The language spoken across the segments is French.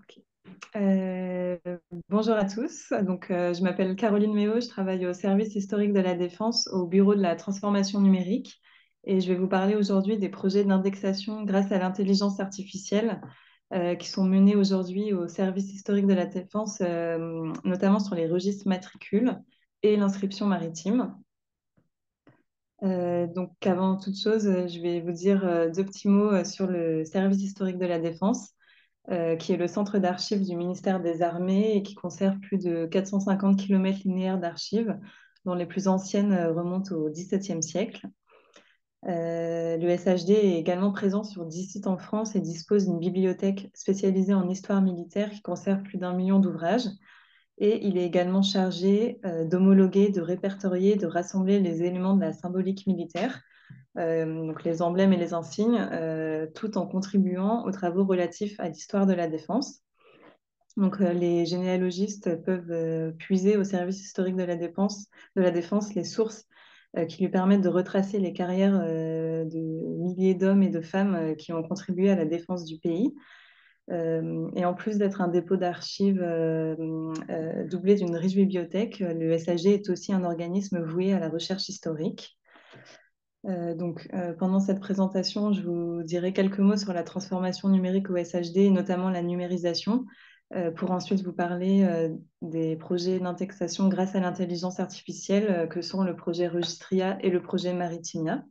Ok. Euh, Bonjour à tous. Je m'appelle Caroline Méo, je travaille au service historique de la Défense au bureau de la transformation numérique et je vais vous parler aujourd'hui des projets d'indexation grâce à l'intelligence artificielle qui sont menés aujourd'hui au service historique de la Défense, notamment sur les registres matricules et l'inscription maritime. Avant toute chose, je vais vous dire deux petits mots sur le service historique de la Défense qui est le centre d'archives du ministère des Armées et qui conserve plus de 450 km linéaires d'archives, dont les plus anciennes remontent au XVIIe siècle. Le SHD est également présent sur 10 sites en France et dispose d'une bibliothèque spécialisée en histoire militaire qui conserve plus d'1 million d'ouvrages. Et il est également chargé d'homologuer, de répertorier, de rassembler les éléments de la symbolique militaire, donc les emblèmes et les insignes, tout en contribuant aux travaux relatifs à l'histoire de la défense. Les généalogistes peuvent puiser au service historique de la défense les sources qui lui permettent de retracer les carrières de milliers d'hommes et de femmes qui ont contribué à la défense du pays. Et en plus d'être un dépôt d'archives doublé d'une riche bibliothèque, le SAG est aussi un organisme voué à la recherche historique. Pendant cette présentation, je vous dirai quelques mots sur la transformation numérique au SHD, et notamment la numérisation, pour ensuite vous parler des projets d'indexation grâce à l'intelligence artificielle que sont le projet Registria et le projet Maritimia.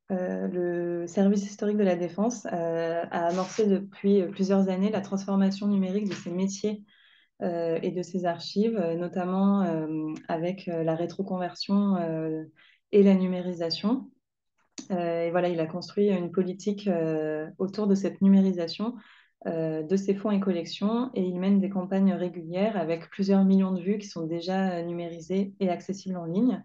Le service historique de la Défense a amorcé depuis plusieurs années la transformation numérique de ses métiers et de ses archives, notamment avec la rétroconversion et la numérisation. Et voilà, il a construit une politique autour de cette numérisation de ses fonds et collections et il mène des campagnes régulières avec plusieurs millions de vues qui sont déjà numérisées et accessibles en ligne.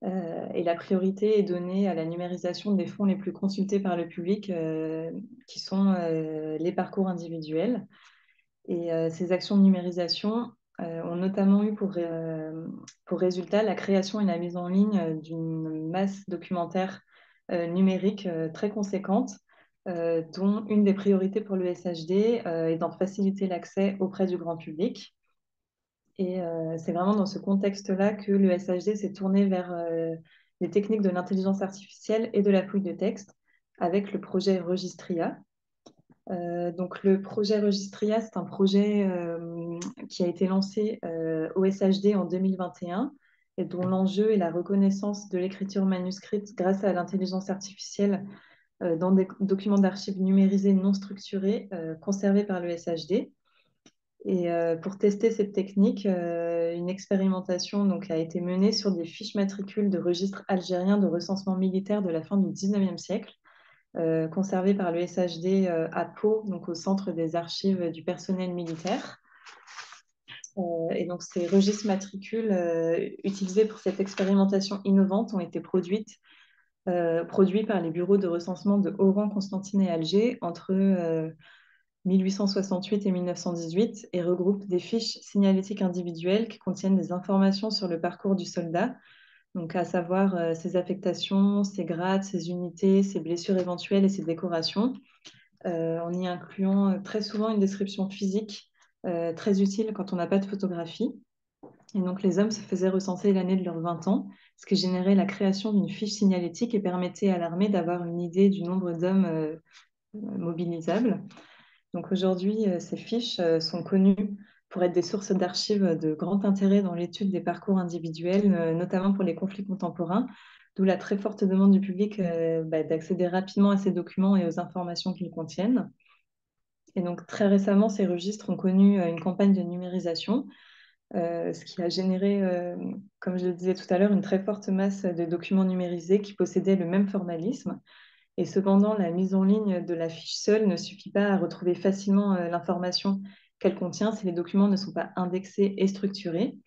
Et la priorité est donnée à la numérisation des fonds les plus consultés par le public, qui sont les parcours individuels. Et ces actions de numérisation ont notamment eu pour résultat la création et la mise en ligne d'une masse documentaire numérique très conséquente, dont une des priorités pour le SHD est d'en faciliter l'accès auprès du grand public. Et c'est vraiment dans ce contexte-là que le SHD s'est tourné vers les techniques de l'intelligence artificielle et de la fouille de texte avec le projet Registria. Le projet Registria, c'est un projet qui a été lancé au SHD en 2021 et dont l'enjeu est la reconnaissance de l'écriture manuscrite grâce à l'intelligence artificielle dans des documents d'archives numérisés non structurés conservés par le SHD. Et pour tester cette technique, une expérimentation a été menée sur des fiches matricules de registres algériens de recensement militaire de la fin du 19e siècle, conservées par le SHD à Pau, donc au Centre des archives du personnel militaire. Ces registres matricules utilisés pour cette expérimentation innovante ont été produits par les bureaux de recensement de Oran, Constantine et Alger entre 1868 et 1918 et regroupe des fiches signalétiques individuelles qui contiennent des informations sur le parcours du soldat, donc à savoir ses affectations, ses grades, ses unités, ses blessures éventuelles et ses décorations, en y incluant très souvent une description physique très utile quand on n'a pas de photographie. Et donc les hommes se faisaient recenser l'année de leurs 20 ans, ce qui générait la création d'une fiche signalétique et permettait à l'armée d'avoir une idée du nombre d'hommes mobilisables. Donc aujourd'hui, ces fiches sont connues pour être des sources d'archives de grand intérêt dans l'étude des parcours individuels, notamment pour les conflits contemporains, d'où la très forte demande du public d'accéder rapidement à ces documents et aux informations qu'ils contiennent. Et donc très récemment, ces registres ont connu une campagne de numérisation, ce qui a généré, comme je le disais tout à l'heure, une très forte masse de documents numérisés qui possédaient le même formalisme. Et cependant, la mise en ligne de la fiche seule ne suffit pas à retrouver facilement l'information qu'elle contient si les documents ne sont pas indexés et structurés.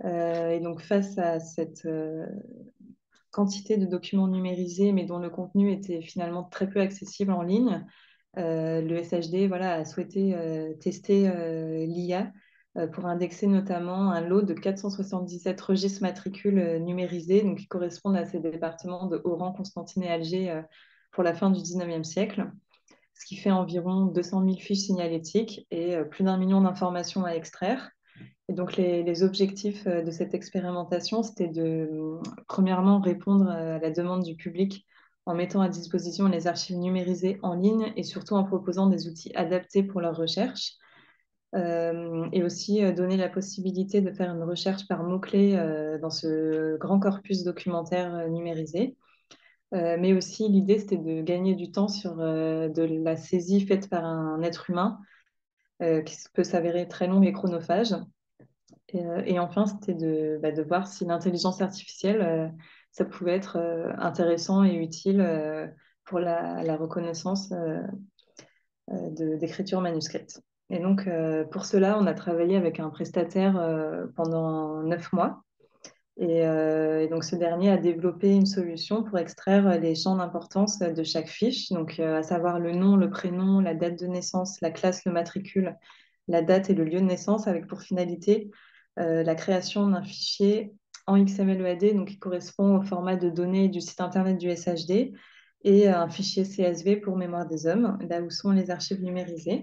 Et donc, face à cette quantité de documents numérisés, mais dont le contenu était finalement très peu accessible en ligne, le SHD a souhaité tester l'IA pour indexer notamment un lot de 477 registres matricules numérisés, donc qui correspondent à ces départements de Oran, Constantine et Alger pour la fin du 19e siècle. ce qui fait environ 200 000 fiches signalétiques et plus d'1 million d'informations à extraire. Et donc, les objectifs de cette expérimentation, c'était de, premièrement, répondre à la demande du public en mettant à disposition les archives numérisées en ligne et surtout en proposant des outils adaptés pour leur recherche. Et aussi donner la possibilité de faire une recherche par mots-clés dans ce grand corpus documentaire numérisé. Mais aussi, l'idée, c'était de gagner du temps sur de la saisie faite par un être humain qui peut s'avérer très longue et chronophage. Et enfin, c'était de voir si l'intelligence artificielle, ça pouvait être intéressant et utile pour la reconnaissance d'écriture manuscrite. Et donc, pour cela, on a travaillé avec un prestataire pendant 9 mois. Et donc, ce dernier a développé une solution pour extraire les champs d'importance de chaque fiche, donc à savoir le nom, le prénom, la date de naissance, la classe, le matricule, la date et le lieu de naissance, avec pour finalité la création d'un fichier en XML-EAD, donc qui correspond au format de données du site internet du SHD, et un fichier CSV pour Mémoire des Hommes, là où sont les archives numérisées.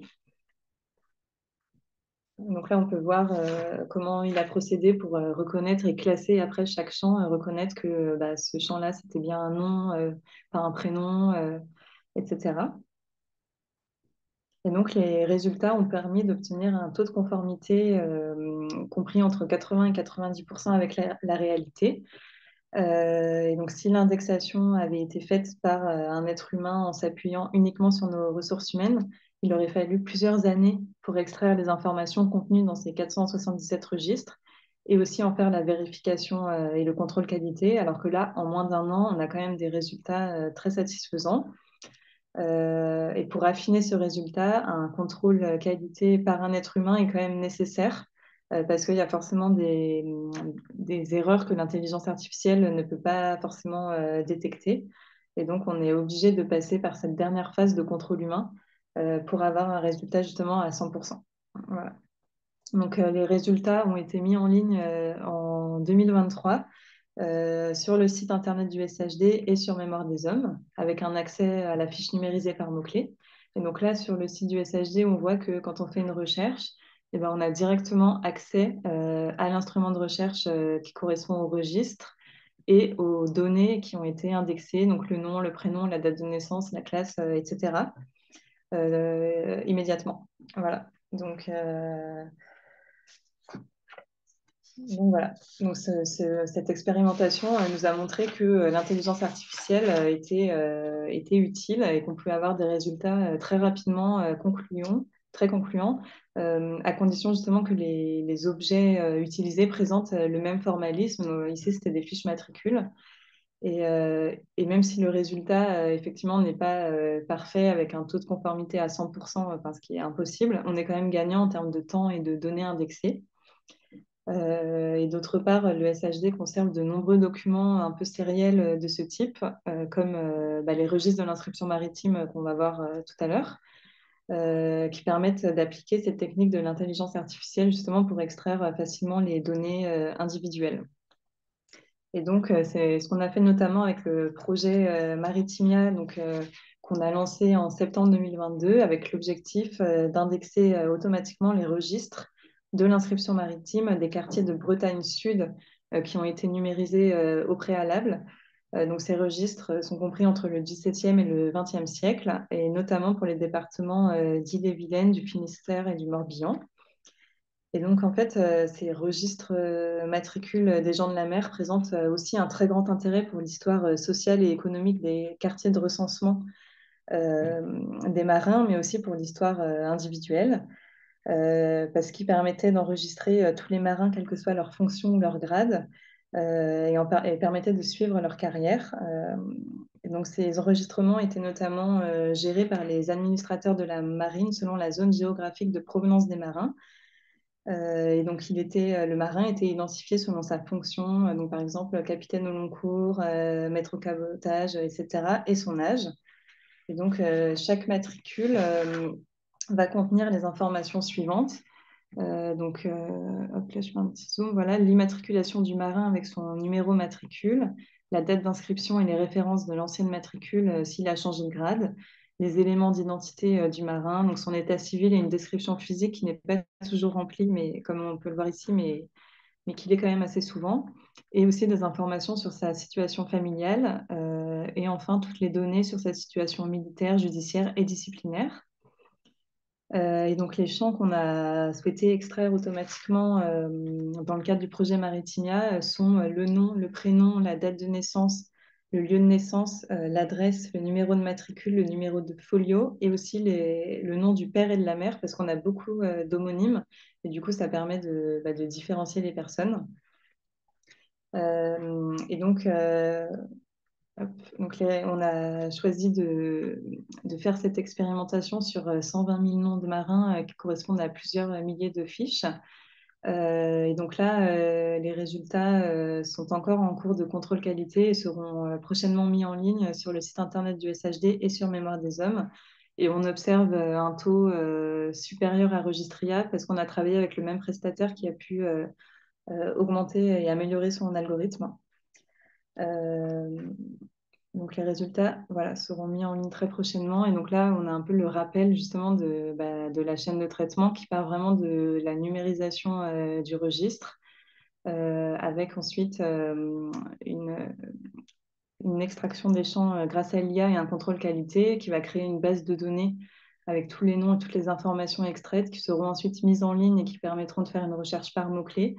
Donc là, on peut voir comment il a procédé pour reconnaître et classer après chaque champ, reconnaître que ce champ-là, c'était bien un nom, pas un prénom, etc. Et donc, les résultats ont permis d'obtenir un taux de conformité compris entre 80 et 90% avec la réalité. Et donc, si l'indexation avait été faite par un être humain en s'appuyant uniquement sur nos ressources humaines, il aurait fallu plusieurs années pour extraire les informations contenues dans ces 477 registres et aussi en faire la vérification et le contrôle qualité, alors que là, en moins d'1 an, on a quand même des résultats très satisfaisants. Et pour affiner ce résultat, un contrôle qualité par un être humain est quand même nécessaire parce qu'il y a forcément des erreurs que l'intelligence artificielle ne peut pas forcément détecter. Et donc, on est obligé de passer par cette dernière phase de contrôle humain pour avoir un résultat justement à 100%. Voilà. Donc, les résultats ont été mis en ligne en 2023 sur le site internet du SHD et sur Mémoire des Hommes, avec un accès à la fiche numérisée par mots-clés. Et donc là, sur le site du SHD, on voit que quand on fait une recherche, eh ben, on a directement accès à l'instrument de recherche qui correspond au registre et aux données qui ont été indexées, donc le nom, le prénom, la date de naissance, la classe, etc., immédiatement. Voilà. Donc voilà, donc cette expérimentation nous a montré que l'intelligence artificielle était utile et qu'on pouvait avoir des résultats très rapidement très concluants, à condition justement que les objets utilisés présentent le même formalisme. Donc, ici, c'était des fiches matricules. Et même si le résultat, effectivement, n'est pas parfait avec un taux de conformité à 100%, enfin, ce qui est impossible, on est quand même gagnant en termes de temps et de données indexées. Et d'autre part, le SHD conserve de nombreux documents un peu sériels de ce type, comme les registres de l'inscription maritime qu'on va voir tout à l'heure, qui permettent d'appliquer cette technique de l'intelligence artificielle justement pour extraire facilement les données individuelles. Et donc, c'est ce qu'on a fait notamment avec le projet Maritimia, donc, qu'on a lancé en septembre 2022 avec l'objectif d'indexer automatiquement les registres de l'inscription maritime des quartiers de Bretagne Sud qui ont été numérisés au préalable. Donc, ces registres sont compris entre le XVIIe et le XXe siècle, et notamment pour les départements d'Ille-et-Vilaine, du Finistère et du Morbihan. Et donc, en fait, ces registres matricules des gens de la mer présentent aussi un très grand intérêt pour l'histoire sociale et économique des quartiers de recensement des marins, mais aussi pour l'histoire individuelle, parce qu'ils permettaient d'enregistrer tous les marins, quelle que soit leur fonction ou leur grade, et permettaient de suivre leur carrière. Et donc, ces enregistrements étaient notamment gérés par les administrateurs de la marine selon la zone géographique de provenance des marins. Et donc, le marin était identifié selon sa fonction, donc par exemple capitaine au long cours, maître au cabotage, etc., et son âge. Et donc, chaque matricule va contenir les informations suivantes. Hop, là, je fais un petit zoom. Voilà, l'immatriculation du marin avec son numéro matricule, la date d'inscription et les références de l'ancienne matricule s'il a changé de grade, les éléments d'identité du marin, donc son état civil et une description physique qui n'est pas toujours remplie, mais comme on peut le voir ici, mais qu'il est quand même assez souvent, et aussi des informations sur sa situation familiale, et enfin toutes les données sur sa situation militaire, judiciaire et disciplinaire. Et donc les champs qu'on a souhaité extraire automatiquement dans le cadre du projet Maritimia sont le nom, le prénom, la date de naissance, le lieu de naissance, l'adresse, le numéro de matricule, le numéro de folio et aussi le nom du père et de la mère parce qu'on a beaucoup d'homonymes et du coup ça permet de différencier les personnes. Et donc hop. Donc, on a choisi de faire cette expérimentation sur 120 000 noms de marins qui correspondent à plusieurs milliers de fiches. Et donc là, les résultats sont encore en cours de contrôle qualité et seront prochainement mis en ligne sur le site internet du SHD et sur Mémoire des Hommes. Et on observe un taux supérieur à Registria parce qu'on a travaillé avec le même prestataire qui a pu augmenter et améliorer son algorithme. Euh, donc les résultats voilà, seront mis en ligne très prochainement. Et donc là, on a un peu le rappel justement de la chaîne de traitement qui part vraiment de la numérisation du registre, avec ensuite une extraction des champs grâce à l'IA et un contrôle qualité qui va créer une base de données avec tous les noms et toutes les informations extraites qui seront ensuite mises en ligne et qui permettront de faire une recherche par mots-clés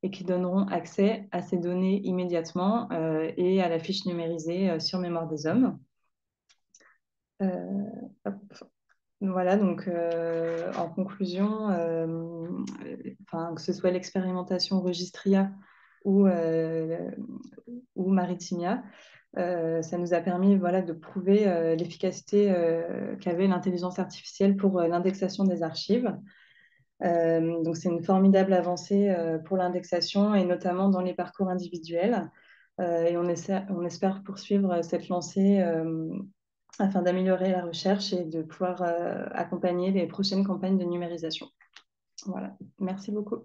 et qui donneront accès à ces données immédiatement et à la fiche numérisée sur Mémoire des Hommes. Euh, hop. Voilà, donc en conclusion, que ce soit l'expérimentation Registria ou Maritimia, ça nous a permis voilà, de prouver l'efficacité qu'avait l'intelligence artificielle pour l'indexation des archives. Donc c'est une formidable avancée pour l'indexation et notamment dans les parcours individuels. Et on espère poursuivre cette lancée afin d'améliorer la recherche et de pouvoir accompagner les prochaines campagnes de numérisation. Voilà, merci beaucoup.